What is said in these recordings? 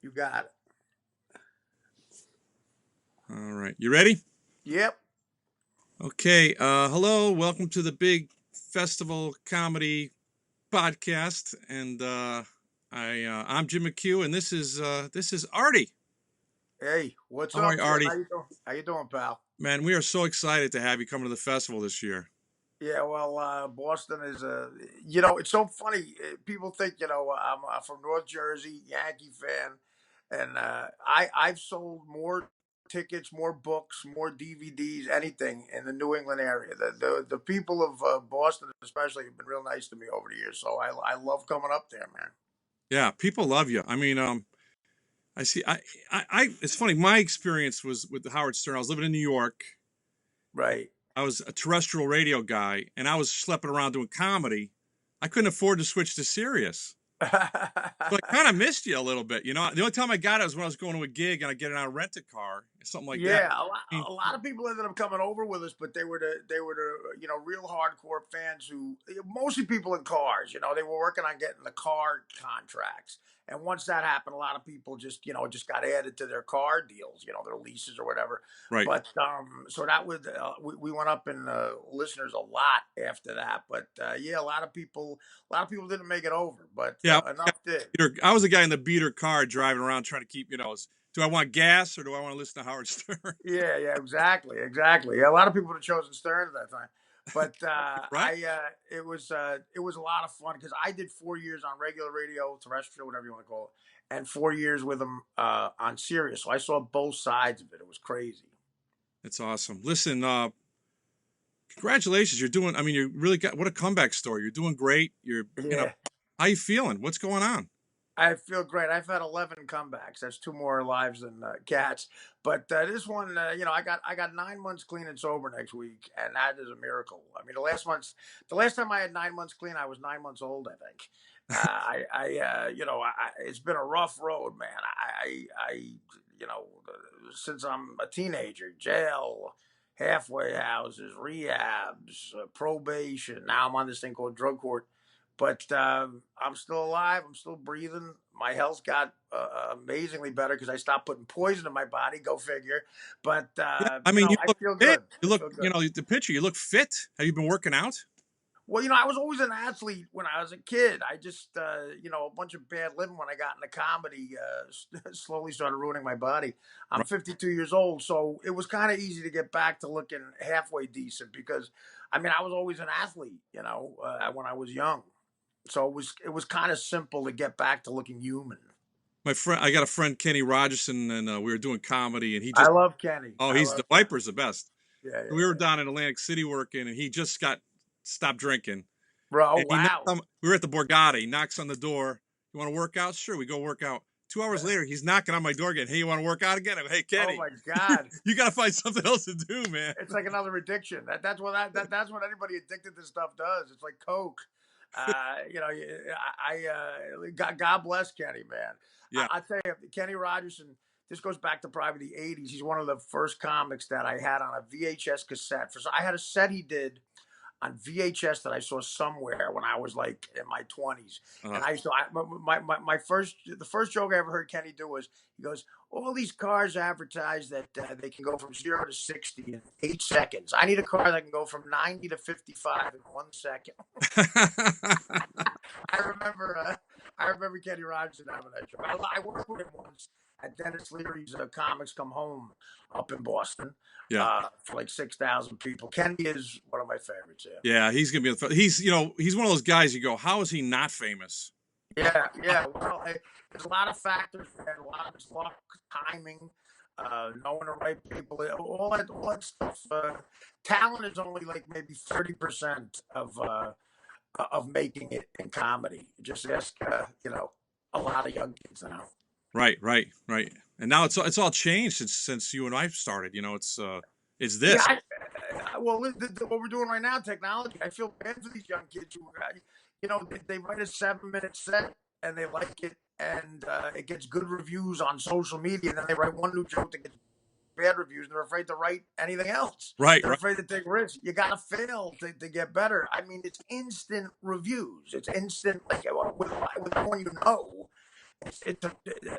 You got it. All right. You ready? Yep. Okay. Hello. Welcome to the Big Festival Comedy Podcast. And I'm Jim McHugh, and this is Artie. Hey, what's How are up, you, Jim? Artie? How you doing, pal? Man, we are so excited to have you come to the festival this year. Yeah, well, Boston is it's so funny. People think, I'm from North Jersey, Yankee fan, and I've sold more tickets, more books, more DVDs, anything in the New England area. The people of Boston, especially, have been real nice to me over the years. So I love coming up there, man. Yeah, people love you. I mean, I see. It's funny. My experience was with Howard Stern. I was living in New York. Right. I was a terrestrial radio guy, and I was schlepping around doing comedy. I couldn't afford to switch to Sirius. So I kind of missed you a little bit. You know, the only time I got it was when I was going to a gig and I get it on a rent-a-car, something like that. Yeah, I mean, a lot of people ended up coming over with us, but they were the real hardcore fans who mostly people in cars. They were working on getting the car contracts, and once that happened, a lot of people just got added to their car deals, their leases or whatever. right. But so that was we went up in listeners a lot after that. But yeah, a lot of people didn't make it over, but Yeah. enough did. I was the guy in the beater car driving around trying to keep, do I want gas or do I want to listen to Howard Stern? Yeah, exactly. Yeah, a lot of people would have chosen Stern at that time, but Right? it was a lot of fun because I did 4 years on regular radio, terrestrial, whatever you want to call it, and 4 years with them on Sirius. So I saw both sides of it. It was crazy. It's awesome. Listen, congratulations. You really got, what a comeback story. You're doing great. Yeah, How you feeling? What's going on? I feel great. I've had 11 comebacks. That's two more lives than cats. But this one, I got 9 months clean and sober next week, and that is a miracle. I mean, the last time I had 9 months clean, I was 9 months old, I think. It's been a rough road, man. Since I'm a teenager, jail, halfway houses, rehabs, probation. Now I'm on this thing called drug court. But I'm still alive. I'm still breathing. My health got amazingly better because I stopped putting poison in my body. Go figure. But Yeah. I mean, you I look feel fit. good. You I look, feel good. the picture, you look fit. Have you been working out? Well, I was always an athlete when I was a kid. I just, a bunch of bad living when I got into comedy slowly started ruining my body. I'm Right. 52 years old, so it was kind of easy to get back to looking halfway decent because, I mean, I was always an athlete, when I was young. So it was kind of simple to get back to looking human. I got a friend, Kenny Rogerson, and we were doing comedy, and I love Kenny. oh, I he's the love Kenny. Viper's the best. Yeah, So we were yeah. down in Atlantic City working, and he just stopped drinking. Bro, And wow. we were at the Borgata. He knocks on the door. You want to work out? Sure, we go work out. 2 hours later, he's knocking on my door again. Hey, you want to work out again? I'm, hey, Oh Kenny, my God. you got to find something else to do, man. It's like another addiction. That's what anybody addicted to stuff does. It's like Coke. God bless Kenny, man. Yeah. I tell you, Kenny Rogerson. This goes back to probably the '80s. He's one of the first comics that I had on a VHS cassette. I had a set he did on VHS that I saw somewhere when I was like in my 20s. Uh, And the first joke I ever heard Kenny do was he goes, all these cars advertise that they can go from 0 to 60 in 8 seconds. I need a car that can go from 90 to 55 in 1 second. I remember Kenny Rogerson having that joke. I worked with him once at Dennis Leary's Comics Come Home up in Boston. yeah. For like 6,000 people. Kenny is one of my favorites. Yeah. Yeah. He's going to be, he's one of those guys you go, how is he not famous? Yeah. Well, there's a lot of factors. A lot of luck, timing, knowing the right people, all that stuff. Talent is only like maybe 30% of making it in comedy. Just ask, a lot of young kids now. Right. And now it's all changed since you and I started. It's this. Yeah, well, what we're doing right now, technology. I feel bad for these young kids who, they write a 7-minute set and they like it, and it gets good reviews on social media. And then they write one new joke that gets bad reviews, and they're afraid to write anything else. Right. They're afraid to take risks. You gotta fail to get better. I mean, it's instant reviews. It's instant, like with one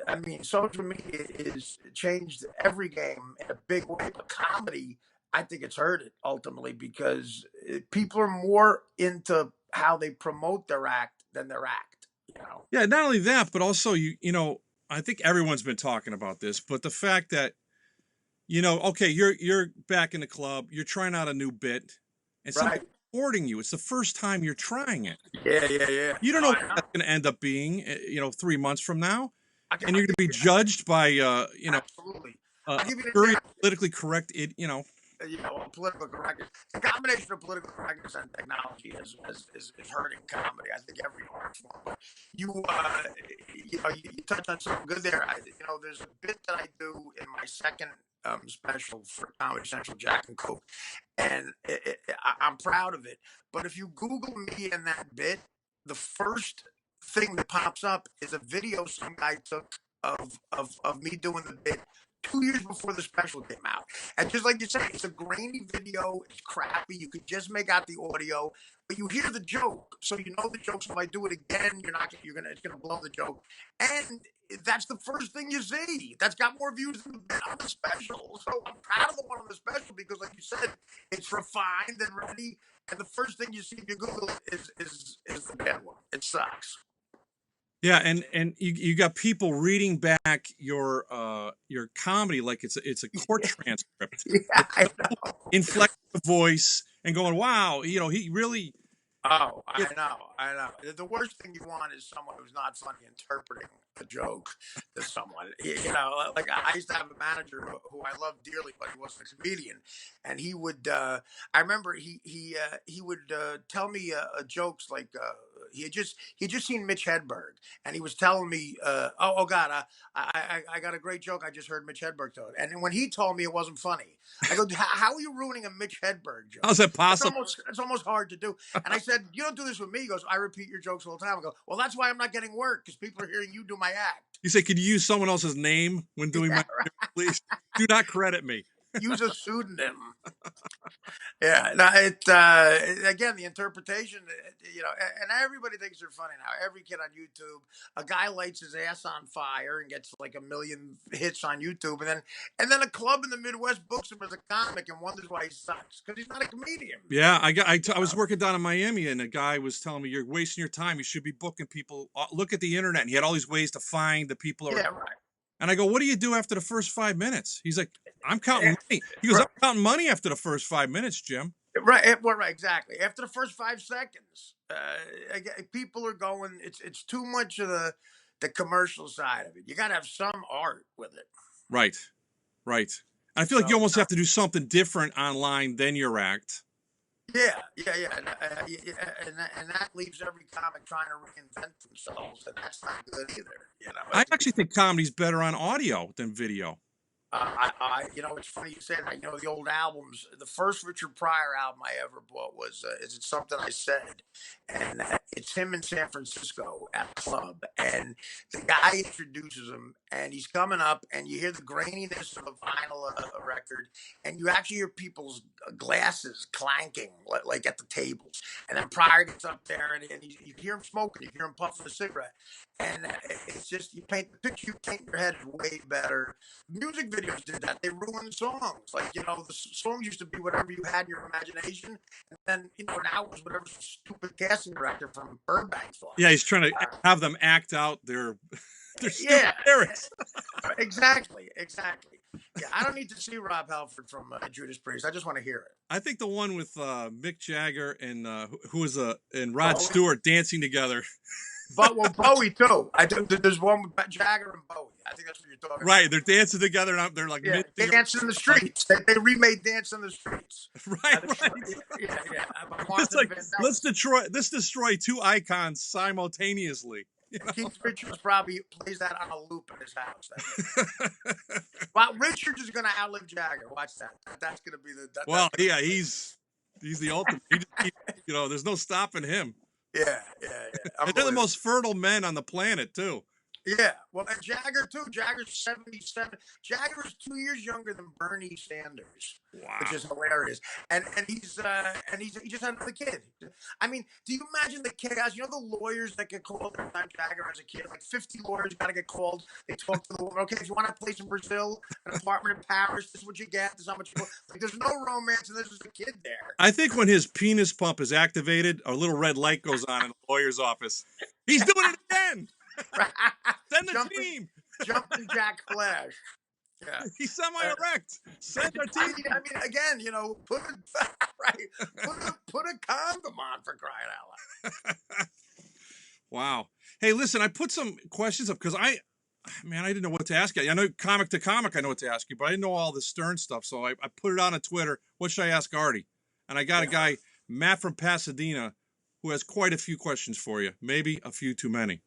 I mean, social media is changed every game in a big way, but comedy, I think it's hurt it ultimately because people are more into how they promote their act than their act. You know, Yeah, not only that, but also I think everyone's been talking about this, but the fact that okay, you're back in the club, you're trying out a new bit, and right? somebody's recording you. It's the first time you're trying it. Yeah, yeah, yeah. You don't No, know I what know. that's going to end up being, 3 months from now, and I'll you're going to give be you judged by, absolutely. I'll a give you an very example. politically correct, Political correctness. The combination of political correctness and technology is hurting comedy. I think every art form. But you touched on something good there. There's a bit that I do in my second special for Comedy Central, Jack and Coke, and I'm proud of it. But if you Google me and that bit, the first thing that pops up is a video some guy took of me doing the bit 2 years before the special came out. And just like you said, it's a grainy video. It's crappy. You could just make out the audio, but you hear the joke, so you know the joke. So if I do it again, it's gonna blow the joke. And that's the first thing you see. That's got more views than the bit on the special. So I'm proud of the one on the special because, like you said, it's refined and ready. And the first thing you see if you Google it is the bad one. It sucks. Yeah, and you got people reading back your comedy like it's a court transcript. Yeah, I know. Inflecting the voice and going, wow, he really. Oh, Yeah, I know. The worst thing you want is someone who's not funny interpreting a joke to someone. Like I used to have a manager who I loved dearly, but he wasn't a comedian, and he would. I remember he would tell me jokes like he had just seen Mitch Hedberg, and he was telling me, oh God, I got a great joke I just heard Mitch Hedberg tell it, and when he told me it wasn't funny, I go, how are you ruining a Mitch Hedberg joke? how's that It's possible? almost hard to do. And I said, you don't do this with me. He goes, I repeat your jokes all the time. I go, well, that's why I'm not getting work because people are hearing you do my act. You say, could you use someone else's name when doing Yeah, my please? Do not credit me. use a pseudonym. Yeah, no, again the interpretation, and everybody thinks they're funny now. Every kid on YouTube, a guy lights his ass on fire and gets like 1 million hits on YouTube, and then a club in the Midwest books him as a comic and wonders why he sucks because he's not a comedian. Yeah, I was working down in Miami and a guy was telling me you're wasting your time. You should be booking people. Look at the internet. And he had all these ways to find the people. Yeah, right. And I go, what do you do after the first 5 minutes? He's like, I'm counting money. He goes, I'm counting money after the first 5 minutes, Jim. Right, well, right, exactly. After the first 5 seconds, people are going. It's too much of the commercial side of it. You got to have some art with it. Right, right. And I feel like you almost have to do something different online than your act. Yeah, and that leaves every comic trying to reinvent themselves, and that's not good either. I actually think comedy's better on audio than video. It's funny you say that. The old albums. The first Richard Pryor album I ever bought was "Is It Something I Said," and it's him in San Francisco at a club, and the guy introduces him, and he's coming up, and you hear the graininess of a vinyl record, and you actually hear people's glasses clanking like at the tables, and then Pryor gets up there, and you hear him smoking, you hear him puffing a cigarette, and it's just the picture you paint in your head is way better. Music videos did that. They ruined songs. Like, the songs used to be whatever you had in your imagination. And then, now it was whatever stupid casting director from Burbank thought. Yeah, he's trying to have them act out their stupid lyrics. Exactly. Yeah, I don't need to see Rob Halford from Judas Priest. I just want to hear it. I think the one with Mick Jagger and and Rod Stewart dancing together. But Bowie too. There's one with Jagger and Bowie. I think that's what you're talking about. Right, they're dancing together and they're like they dance in the streets. They remade Dance in the Streets. Right. Yeah. It's like let's destroy two icons simultaneously. Keith Richards probably plays that on a loop in his house. Well, Richards is going to outlive Jagger. Watch that. That's going to be the. He's the ultimate. There's no stopping him. Yeah. And they're the most fertile men on the planet too. Yeah, well, and Jagger too. Jagger's 77. Jagger is 2 years younger than Bernie Sanders, which Wow. is hilarious. And he just had another kid. I mean, do you imagine the chaos? You know the lawyers that get called every time Jagger has a kid. Like 50 lawyers got to get called. They talk to the woman. Okay, if you want a place in Brazil, an apartment in Paris, this is what you get. This is how much. Like, there's no romance, and there's just a kid there. I think when his penis pump is activated, a little red light goes on in the lawyer's office. He's doing it again. Send the team. Jumping Jack Flash. Yeah. He's semi-erect. Send our team. I mean, again, you know, put a condom on, for crying out loud. Wow. Hey, listen, I put some questions up because I didn't know what to ask you. I know comic to comic, I know what to ask you, but I didn't know all the Stern stuff. So I put it on Twitter. What should I ask Artie? And I got a guy, Matt from Pasadena, who has quite a few questions for you. Maybe a few too many.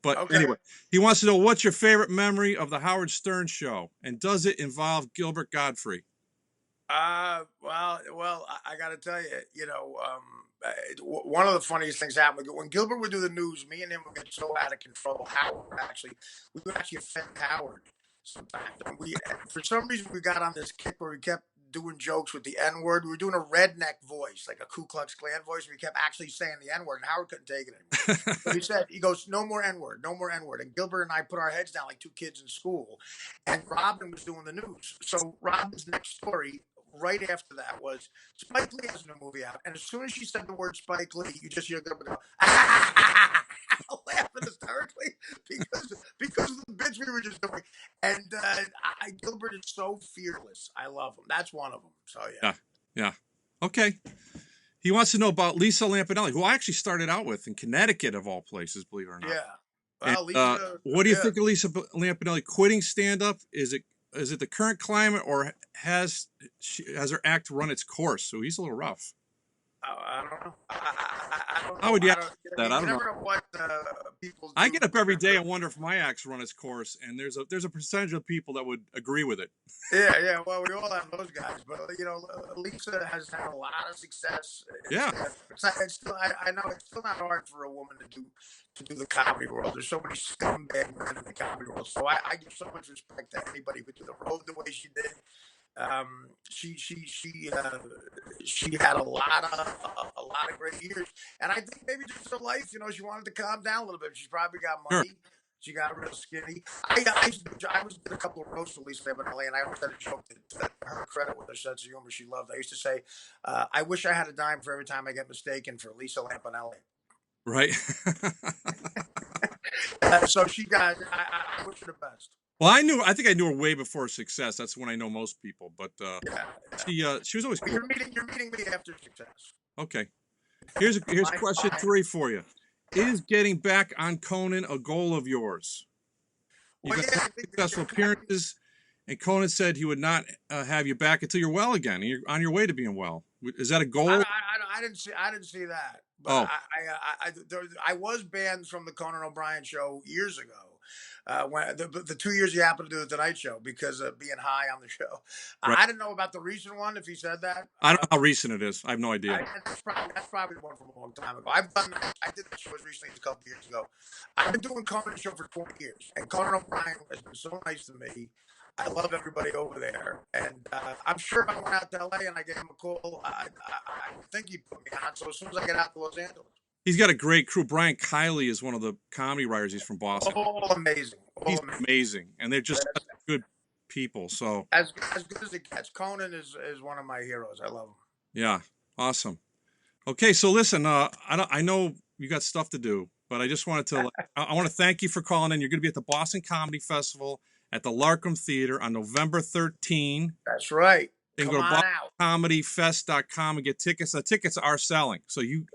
But anyway, he wants to know, what's your favorite memory of the Howard Stern show, and does it involve Gilbert Gottfried? Well, I got to tell you, you know, one of the funniest things happened when Gilbert would do the news. Me and him would get so out of control. We would actually offend Howard sometimes. And for some reason, we got on this kick where we kept doing jokes with the N word. We were doing a redneck voice, like a Ku Klux Klan voice. We kept actually saying the N word, and Howard couldn't take it anymore. So he goes, no more N word, no more N word. And Gilbert and I put our heads down like two kids in school. And Robin was doing the news. So Robin's next story, right after that, was Spike Lee has a new movie out. And as soon as she said the word Spike Lee, you just hear Gilbert go, laughing hysterically because of the bits we were just doing. And Gilbert is so fearless. I love him. That's one of them. So yeah. Okay. He wants to know about Lisa Lampanelli, who I actually started out with in Connecticut, of all plaplaces, believe it or not. Yeah. Well, Lisa, what do you think of Lisa Lampanelli quitting stand-up? Is it the current climate, or has her act run its course? So he's a little rough. I don't know. I don't know. How would you ask that? I don't know. What people do. I get up every day and wonder if my act's run its course, and there's a percentage of people that would agree with it. Yeah. Well, we all have those guys, but you know, Lisa has had a lot of success. Yeah. It's still. I know it's still not hard for a woman to do the comedy world. There's so many scumbag men in the comedy world. So I give so much respect to anybody who could do the road the way she did. She had a lot of great years, and I think maybe just her life, you know, she wanted to calm down a little bit. She's probably got money. Sure. She got real skinny. I was did a couple of roasts with Lisa Lampanelli, and I always had a joke that her credit with her sense of humor she loved. I used to say, I wish I had a dime for every time I get mistaken for Lisa Lampanelli. Right. So she got. I wish her the best. Well, I think I knew her way before success. That's when I know most people. But she was always cool. You're meeting me after success. Okay. Here's question 3 for you. Is getting back on Conan a goal of yours? You've got successful appearances, and Conan said he would not have you back until you're well again. You're on your way to being well. Is that a goal? I didn't see that. But I was banned from the Conan O'Brien show years ago. When the 2 years he happened to do the Tonight Show because of being high on the show. Right. I didn't know about the recent one, if he said that. I don't know how recent it is. I have no idea. That's probably one from a long time ago. I did that show as recently as a couple years ago. I've been doing Conan's show for 20 years, and Conan O'Brien has been so nice to me. I love everybody over there, and I'm sure if I went out to LA and I gave him a call, I think he'd put me on. So as soon as I get out to Los Angeles. He's got a great crew. Brian Kiley is one of the comedy writers. He's from Boston. Oh, amazing. He's amazing. And they're just good people. So as good as it gets. Conan is one of my heroes. I love him. Yeah. Awesome. Okay. So listen, I know you got stuff to do, but I just wanted to, I want to thank you for calling in. You're going to be at the Boston Comedy Festival at the Larkham Theater on November 13. That's right. You can go to BostonComedyFest.com and get tickets. The tickets are selling, so you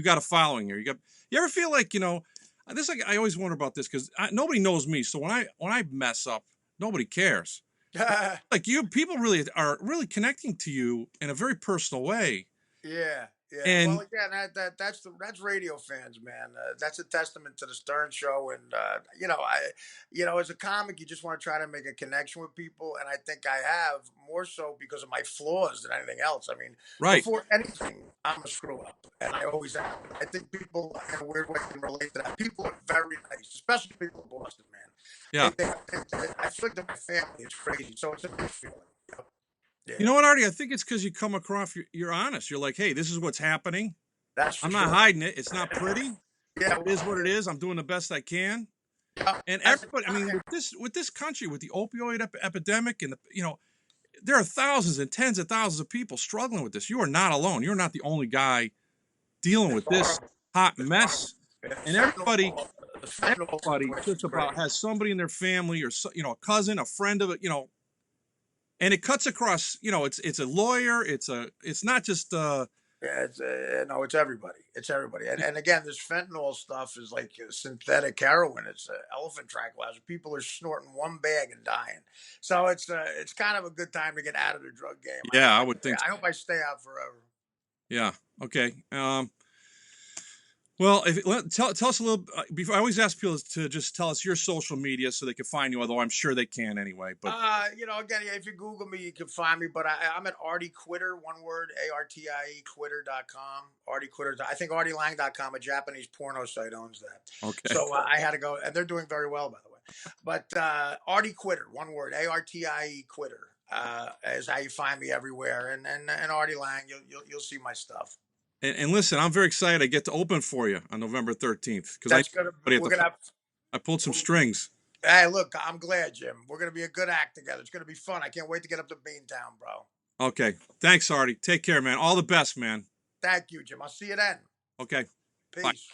got a following here. You ever feel like, you know, this? Like, I always wonder about this because nobody knows me. So when I mess up, nobody cares. Like people really are connecting to you in a very personal way. Yeah. Yeah, well, And again, that's radio fans, man. That's a testament to the Stern Show, and as a comic, you just want to try to make a connection with people, and I think I have more so because of my flaws than anything else. I mean, right, before anything, I'm a screw up, and I always have. I think people, in a weird way, can relate to that. People are very nice, especially people in Boston, man. yeah. I feel like they're my family. It's crazy, so it's a good feeling. You Yeah, know what, Artie? I think it's because you come across, you're honest. You're like, hey, this is what's happening. that's for I'm not sure. hiding it. It's not pretty. Yeah, It is what it is. I'm doing the best I can. yeah, And as a everybody, I mean, comic. with this country, with the opioid epidemic, and there are thousands and tens of thousands of people struggling with this. You are not alone. You're not the only guy dealing It's with this horrible. hot It's horrible. mess. Yeah, And everybody, the fentanyl just situation's about crazy. has somebody in their family or a cousin, a friend of it, and it cuts across. It's a lawyer. It's not just Yeah, no, it's everybody. It's everybody. And again, this fentanyl stuff is like synthetic heroin. It's elephant tranquilizer. People are snorting one bag and dying. So it's kind of a good time to get out of the drug game. yeah, I would think I so. hope I stay out forever. Yeah. Okay. Well, tell us a little. Before I always ask people to just tell us your social media so they can find you. Although I'm sure they can anyway. But Again, yeah, if you Google me, you can find me. But I'm at Artie Quitter, one word, ARTIE Quitter.com. Artie Quitter. I think ArtieLang.com, a Japanese porno site, owns that. okay. So I had to go, and they're doing very well, by the way. But Artie Quitter, one word, ARTIE Quitter, is how you find me everywhere. And Artie Lang, you'll see my stuff. And listen, I'm very excited. I get to open for you on November 13th because That's gonna. at We're the gonna have. I pulled some strings. Hey, look, I'm glad, Jim. We're gonna be a good act together. It's gonna be fun. I can't wait to get up to Beantown, bro. Okay. Thanks, Artie. Take care, man. All the best, man. Thank you, Jim. I'll see you then. Okay. Bye. Peace.